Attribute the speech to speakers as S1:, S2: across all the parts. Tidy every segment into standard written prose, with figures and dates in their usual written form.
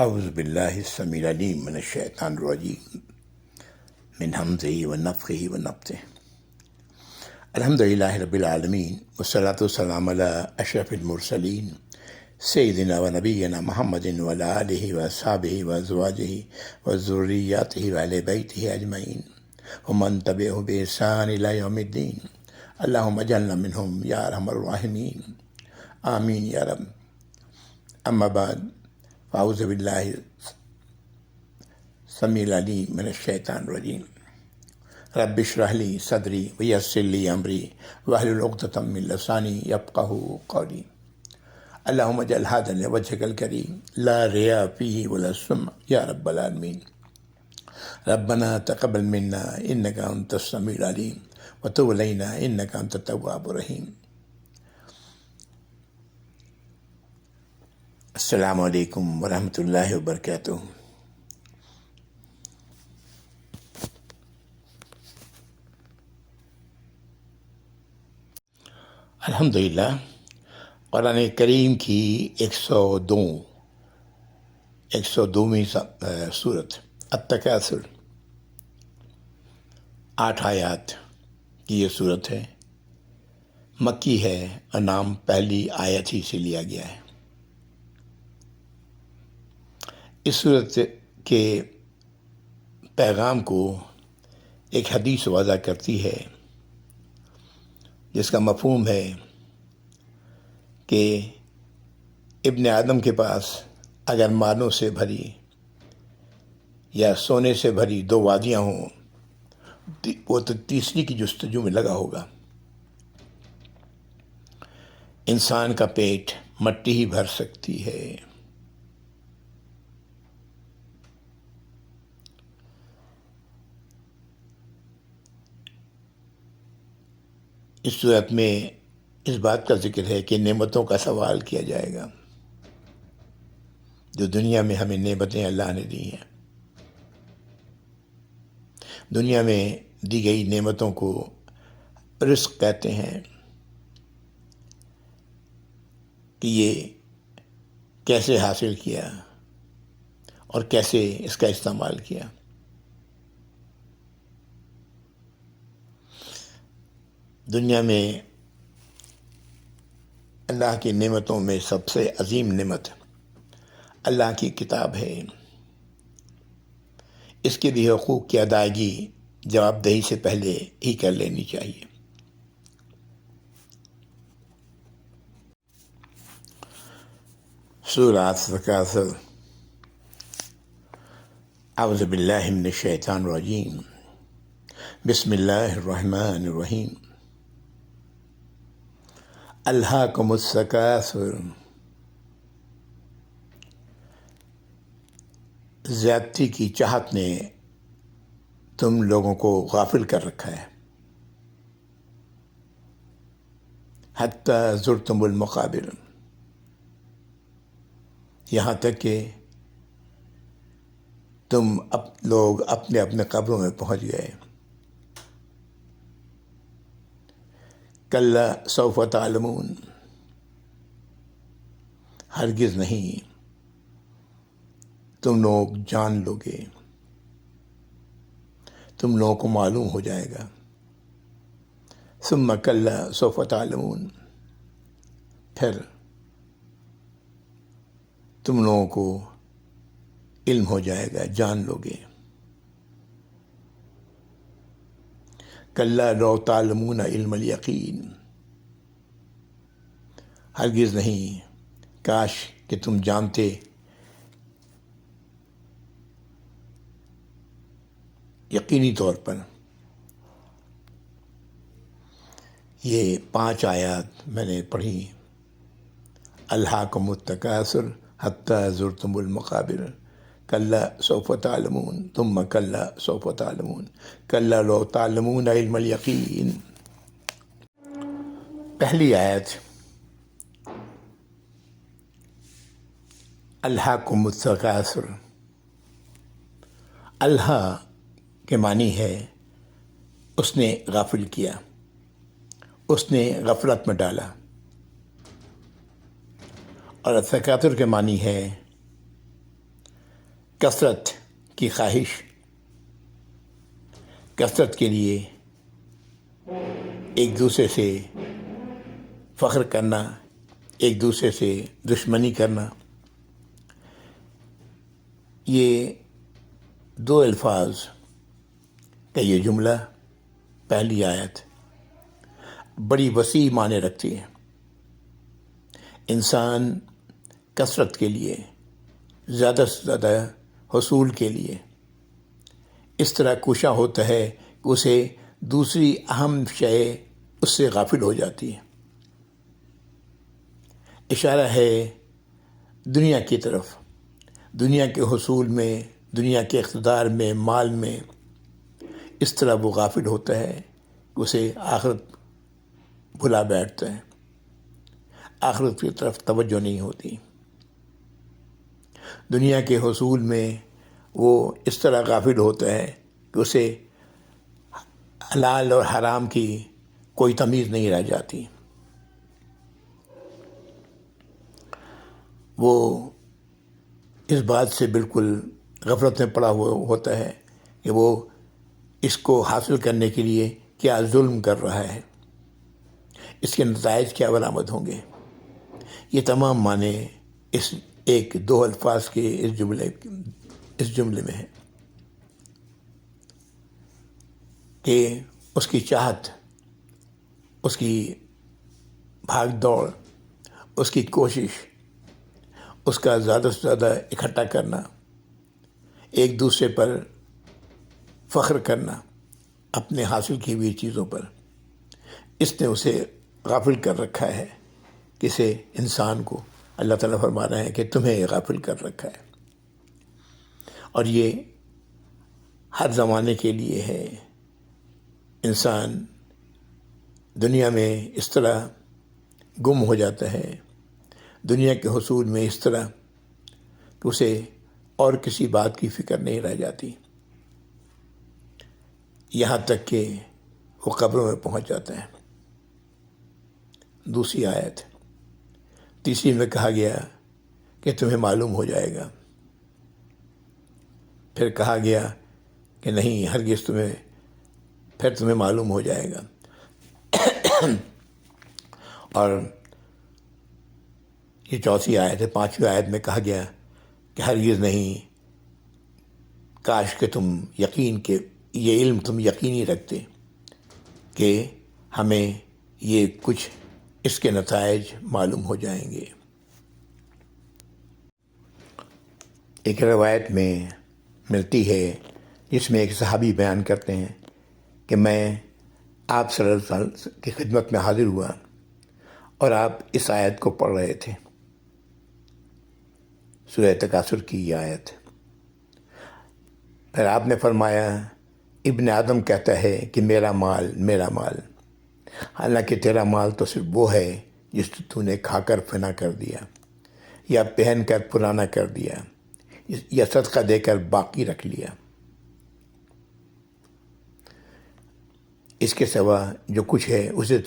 S1: اعوذ باللہ السمیع العلیم من الشیطان الرجیم من حمزہ ونفخہ ونفثہ الحمد للہ رب العالمین والصلاة والسلام علی اشرف المرسلین سیدنا و نبینا محمد وعلی آلہ واصحابہ وازواجہ وذریاتہ وآل بیتہ اجمعین ومن تبعہ بإحسان الی یوم الدین اللہم اجعلنا منہم یا ارحم الراحمین آمین یا رب۔ اما بعد فاعوذ باللہ السمیع العلیم من الشیطان الرجیم رب اشرح لی صدری ویسر لی امری واحلل عقدۃ من لسانی یفقہوا قولی۔ اللہم اجعل ھذا لوجہک الکریم لا ریاء فیہ ولا سمع یا رب العالمین۔ ربنا تقبل منا انک انت السمیع العلیم وتب علینا انک انت التواب الرحیم۔ السلام علیکم ورحمۃ اللہ وبرکاتہ۔ الحمدللہ قرآن کریم کی 102ویں سورت التکاثر 8 آیات کی یہ صورت ہے، مکی ہے اور نام پہلی آیت ہی سے لیا گیا ہے۔ اس صورت کے پیغام کو ایک حدیث واضح کرتی ہے، جس کا مفہوم ہے کہ ابن آدم کے پاس اگر مالوں سے بھری یا سونے سے بھری 2 وادیاں ہوں، وہ تو تیسری کی جستجو میں لگا ہوگا۔ انسان کا پیٹ مٹی ہی بھر سکتی ہے۔ اس صورت میں اس بات کا ذکر ہے کہ نعمتوں کا سوال کیا جائے گا، جو دنیا میں ہمیں نعمتیں اللہ نے دی ہیں۔ دنیا میں دی گئی نعمتوں کو رزق کہتے ہیں کہ یہ کیسے حاصل کیا اور کیسے اس کا استعمال کیا۔ دنیا میں اللہ کی نعمتوں میں سب سے عظیم نعمت اللہ کی کتاب ہے۔ اس کے بھی حقوق کی ادائیگی جواب دہی سے پہلے ہی کر لینی چاہیے۔ سورۃ التکاثر اعوذ باللہ من الشیطان الرجیم بسم اللہ الرحمن الرحیم الہاکم التکاثر۔ زیادتی کی چاہت نے تم لوگوں کو غافل کر رکھا ہے، حتی زرتم المقابر، یہاں تک کہ تم لوگ اپنے اپنے قبروں میں پہنچ گئے۔ کلا سوف تعلمون، ہرگز نہیں، تم لوگ جان لو گے، تم لوگوں کو معلوم ہو جائے گا۔ ثم کلا سوف تعلمون، پھر تم لوگوں کو علم ہو جائے گا، جان لو گے۔ کلا لو تعلمون علم الیقین، ہرگز نہیں، کاش کہ تم جانتے یقینی طور پر۔ یہ 5 آیات میں نے پڑھی، الہاکم التکاثر حتی زرتم المقابر، کلا سوف تعلمون ثم کلا سوف تعلمون کلا لو تعلمون علم الیقین۔ پہلی آیت الہاکم التکاثر، الہا کے معنی ہے اس نے غافل کیا، اس نے غفلت میں ڈالا، اور تکاثر کے معنی ہے کثرت کی خواہش، کثرت کے لیے ایک دوسرے سے فخر کرنا، ایک دوسرے سے دشمنی کرنا، یہ دو الفاظ کا یہ جملہ، پہلی آیت بڑی وسیع معنی رکھتی ہے۔ انسان کثرت کے لیے، زیادہ سے زیادہ حصول کے لیے اس طرح کوشاں ہوتا ہے کہ اسے دوسری اہم شے اس سے غافل ہو جاتی ہے۔ اشارہ ہے دنیا کی طرف، دنیا کے حصول میں، دنیا کے اقتدار میں، مال میں اس طرح وہ غافل ہوتا ہے کہ اسے آخرت بھلا بیٹھتا ہے، آخرت کی طرف توجہ نہیں ہوتی۔ دنیا کے حصول میں وہ اس طرح غافل ہوتا ہے کہ اسے حلال اور حرام کی کوئی تمیز نہیں رہ جاتی۔ وہ اس بات سے بالکل غفلت میں پڑا ہوا ہوتا ہے کہ وہ اس کو حاصل کرنے کے لیے کیا ظلم کر رہا ہے، اس کے نتائج کیا برآمد ہوں گے۔ یہ تمام معنی اس ایک دو الفاظ کے اس جملے میں ہے کہ اس کی چاہت، اس کی بھاگ دوڑ، اس کی کوشش، اس کا زیادہ سے زیادہ اکٹھا کرنا، ایک دوسرے پر فخر کرنا اپنے حاصل کی ہوئی چیزوں پر، اس نے اسے غافل کر رکھا ہے۔ کسے؟ انسان کو۔ اللہ تعالیٰ فرما رہے ہیں کہ تمہیں غافل کر رکھا ہے، اور یہ ہر زمانے کے لیے ہے۔ انسان دنیا میں اس طرح گم ہو جاتا ہے، دنیا کے حصول میں اس طرح کہ اسے اور کسی بات کی فکر نہیں رہ جاتی، یہاں تک کہ وہ قبروں میں پہنچ جاتا ہے۔ دوسری آیت، تیسری میں کہا گیا کہ تمہیں معلوم ہو جائے گا، پھر کہا گیا کہ نہیں، ہرگز پھر تمہیں معلوم ہو جائے گا۔ اور یہ چوتھی آیت ہے، پانچویں آیت میں کہا گیا کہ ہرگز نہیں، کاش کہ تم یہ علم تم یقینی رکھتے کہ ہمیں یہ کچھ اس کے نتائج معلوم ہو جائیں گے۔ ایک روایت میں ملتی ہے جس میں ایک صحابی بیان کرتے ہیں کہ میں آپ صلی اللہ علیہ وسلم کی خدمت میں حاضر ہوا اور آپ اس آیت کو پڑھ رہے تھے، سورہ تکاثر کی یہ آیت۔ پھر آپ نے فرمایا، ابن آدم کہتا ہے کہ میرا مال، میرا مال، حالانکہ تیرا مال تو صرف وہ ہے جس تو نے کھا کر فنا کر دیا، یا پہن کر پرانا کر دیا، یا صدقہ دے کر باقی رکھ لیا۔ اس کے سوا جو کچھ ہے اسے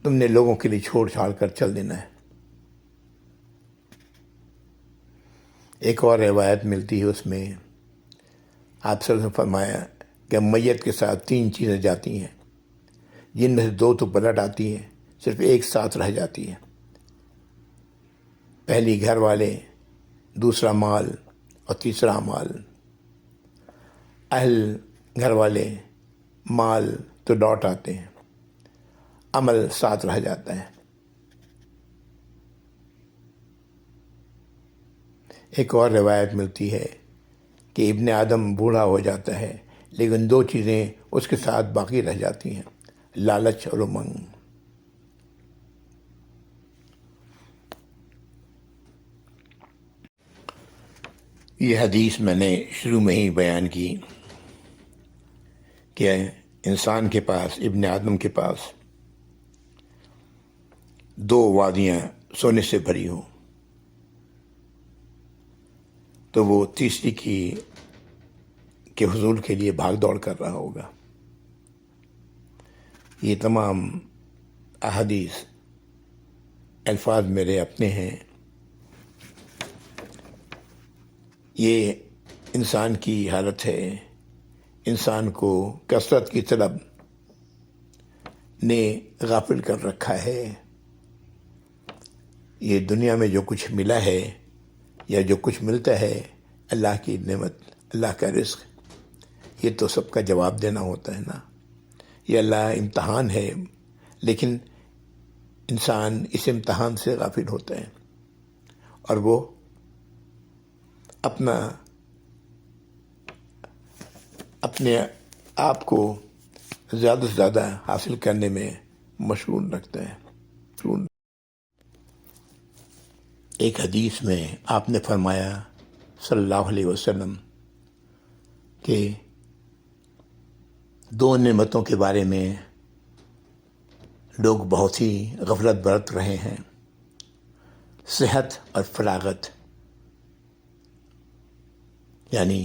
S1: تم نے لوگوں کے لیے چھوڑ چھاڑ کر چل دینا ہے۔ ایک اور روایت ملتی ہے، اس میں آپ صلی اللہ علیہ وسلم فرمایا کہ میت کے ساتھ تین چیزیں جاتی ہیں، جن میں سے دو تو پلٹ آتی ہیں، صرف ایک ساتھ رہ جاتی ہے۔ پہلی گھر والے، دوسرا مال، اور تیسرا مال۔ اہل گھر والے، مال تو لوٹ آتے ہیں، عمل ساتھ رہ جاتا ہے۔ ایک اور روایت ملتی ہے کہ ابن آدم بوڑھا ہو جاتا ہے لیکن دو چیزیں اس کے ساتھ باقی رہ جاتی ہیں، لالچ اور امنگ۔ یہ حدیث میں نے شروع میں ہی بیان کی کہ انسان کے پاس، ابن آدم کے پاس دو وادیاں سونے سے بھری ہوں تو وہ تیسری کے حصول کے لیے بھاگ دوڑ کر رہا ہوگا۔ یہ تمام احادیث الفاظ میرے اپنے ہیں، یہ انسان کی حالت ہے. انسان کو کثرت کی طلب نے غافل کر رکھا ہے. یہ دنیا میں جو کچھ ملا ہے یا جو کچھ ملتا ہے اللہ کی نعمت، اللہ کا رزق، یہ تو سب کا جواب دینا ہوتا ہے نا. یہ اللہ امتحان ہے، لیکن انسان اس امتحان سے غافل ہوتا ہے اور وہ اپنے آپ کو زیادہ سے زیادہ حاصل کرنے میں مشغول رکھتا ہے. ایک حدیث میں آپ نے فرمایا صلی اللہ علیہ وسلم کہ دو نعمتوں کے بارے میں لوگ بہت ہی غفلت برت رہے ہیں، صحت اور فراغت. یعنی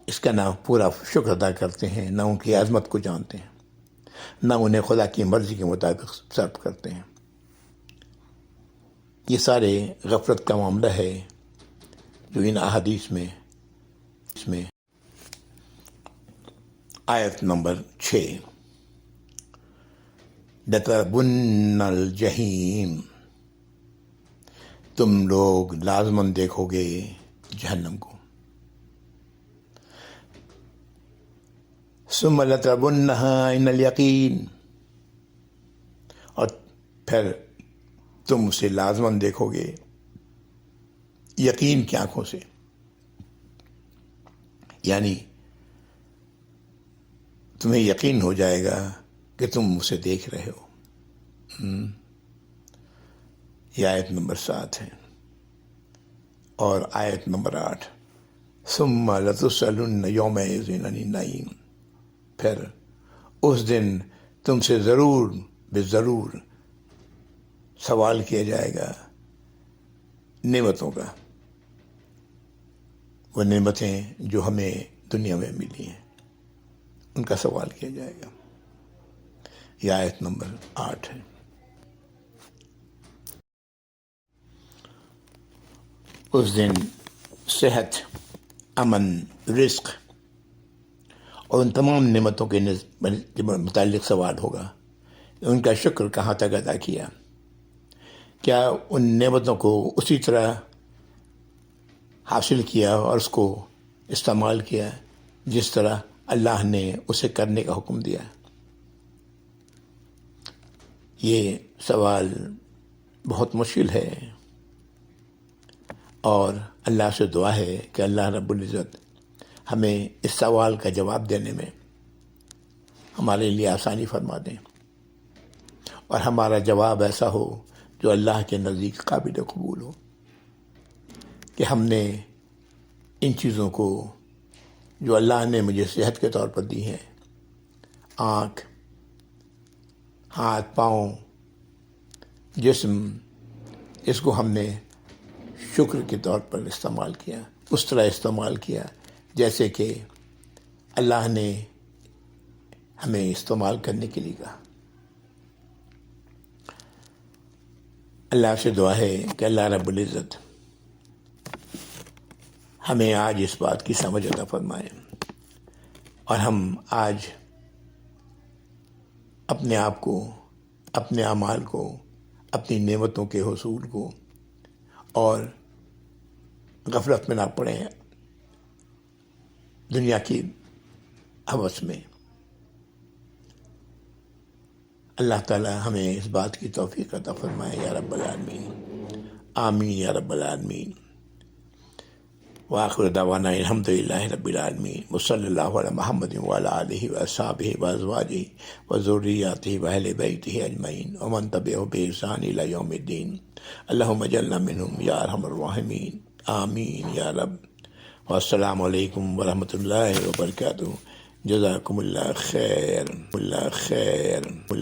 S1: اس کا نہ پورا شکر ادا کرتے ہیں، نہ ان کی عظمت کو جانتے ہیں، نہ انہیں خدا کی مرضی کے مطابق صرف کرتے ہیں. یہ سارے غفلت کا معاملہ ہے جو ان احادیث میں آیت نمبر 6 لَتَرَوُنَّ الْجَحِيمَ، تم لوگ لازماً دیکھو گے جہنم کو. ثُمَّ لَتَرَوُنَّهَا عَيْنَ الْيَقِينِ، اور پھر تم اسے لازماً دیکھو گے یقین کی آنکھوں سے. یعنی تمہیں یقین ہو جائے گا کہ تم اسے دیکھ رہے ہو. یہ آیت نمبر 7 ہے. اور آیت نمبر 8 ثُمَّ لَتُسْأَلُنَّ يَوْمَئِذٍ عَنِ النَّعِيمِ، پھر اس دن تم سے ضرور بضرور سوال کیا جائے گا نعمتوں کا، وہ نعمتیں جو ہمیں دنیا میں ملی ہیں ان کا سوال کیا جائے گا. یہ آیت نمبر 8 ہے. اس دن صحت، امن، رزق اور ان تمام نعمتوں کے متعلق سوال ہوگا. ان کا شکر کہاں تک ادا کیا؟ کیا ان نعمتوں کو اسی طرح حاصل کیا اور اس کو استعمال کیا جس طرح اللہ نے اسے کرنے کا حکم دیا؟ یہ سوال بہت مشکل ہے، اور اللہ سے دعا ہے کہ اللہ رب العزت ہمیں اس سوال کا جواب دینے میں ہمارے لیے آسانی فرما دیں، اور ہمارا جواب ایسا ہو جو اللہ کے نزدیک قابل قبول ہو، کہ ہم نے ان چیزوں کو جو اللہ نے مجھے صحت کے طور پر دی ہیں، آنکھ، ہاتھ، پاؤں، جسم، اس کو ہم نے شکر کے طور پر استعمال کیا، اس طرح استعمال کیا جیسے کہ اللہ نے ہمیں استعمال کرنے کے لیے کہا. اللہ سے دعا ہے کہ اللہ رب العزت ہمیں آج اس بات کی سمجھ عطا فرمائے، اور ہم آج اپنے آپ کو، اپنے اعمال کو، اپنی نعمتوں کے حصول کو اور غفلت میں نہ پڑیں دنیا کی ہوس میں. اللہ تعالی ہمیں اس بات کی توفیق عطا فرمائے یا رب العالمین. آمین یا رب العالمین. وآخر دعوانا الحمدللہ رب العالمین. وصلی اللہ علی محمد وعلی آلہ واصحابہ وازواجہ وذریاتہ واہل بیتہ اجمعین ومن تبعہم بإحسان الی یوم الدین. اللہم اجعلنا منہم یا ارحم الراحمین. آمین یا رب. والسلام علیکم ورحمۃ اللہ وبرکاتہ. جزاکم اللہ خیر.